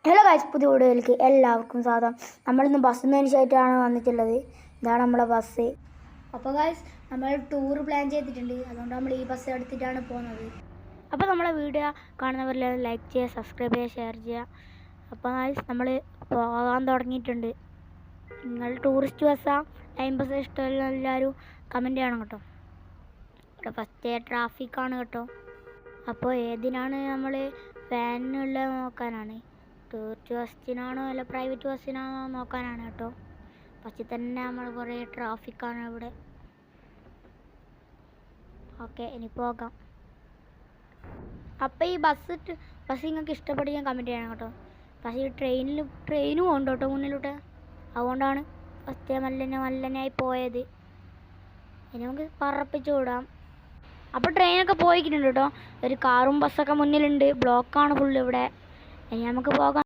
Hello guys, പുതിയ വീഡിയോയിലേക്ക് എല്ലാവർക്കും സ്വാഗതം. നമ്മളിന്ന് ബസ് മേടിച്ചായിട്ടാണ് വന്നിട്ടുള്ളത്. ഇതാണ് നമ്മളെ ബസ്. അപ്പോൾ ഗൈസ്, നമ്മൾ ടൂർ പ്ലാൻ ചെയ്തിട്ടുണ്ട്. അതുകൊണ്ട് നമ്മൾ ഈ ബസ് എടുത്തിട്ടാണ് പോകുന്നത്. അപ്പോൾ നമ്മളെ വീഡിയോ കാണുന്നവരെല്ലാം ലൈക്ക് ചെയ്യുക, സബ്സ്ക്രൈബ് ചെയ്യുക, ഷെയർ ചെയ്യുക. അപ്പോൾ ഗൈസ്, നമ്മൾ പോകാൻ തുടങ്ങിയിട്ടുണ്ട്. നിങ്ങൾ ടൂറിസ്റ്റ് ബസ്സാണ് ലൈൻ ബസ് ഇഷ്ടമല്ല എല്ലാവരും കമൻറ്റ് ചെയ്യണം കേട്ടോ. ഇവിടെ ഫസ്റ്റ് ട്രാഫിക്കാണ് കേട്ടോ. അപ്പോൾ ഏതിനാണ് നമ്മൾ ഫാനുള്ള നോക്കാനാണ്, ടൂറിസ്റ്റ് ബസ്സിനാണോ അല്ല പ്രൈവറ്റ് ബസ്സിനാണോ നോക്കാനാണ് കേട്ടോ. പക്ഷേ തന്നെ നമ്മൾ കുറേ ട്രാഫിക്കാണ് ഇവിടെ. ഓക്കെ, ഇനി പോകാം. അപ്പോൾ ഈ ബസ് നിങ്ങൾക്ക് ഇഷ്ടപ്പെടുകയും കമൻറ്റ് ചെയ്യണം കേട്ടോ. പക്ഷേ ഈ ട്രെയിനും ഉണ്ട് കേട്ടോ മുന്നിലോട്ട്. അതുകൊണ്ടാണ് ഫസ്റ്റ് മല്ലനായി പോയത്. ഇനി നമുക്ക് പറപ്പിച്ച് വിടാം. അപ്പോൾ ട്രെയിനൊക്കെ പോയിട്ടുണ്ട് കേട്ടോ. ഒരു കാറും ബസ്സൊക്കെ മുന്നിലുണ്ട്. ബ്ലോക്കാണ് ഫുള്ള് ഇവിടെ. ഇനി നമുക്ക് പോകാം.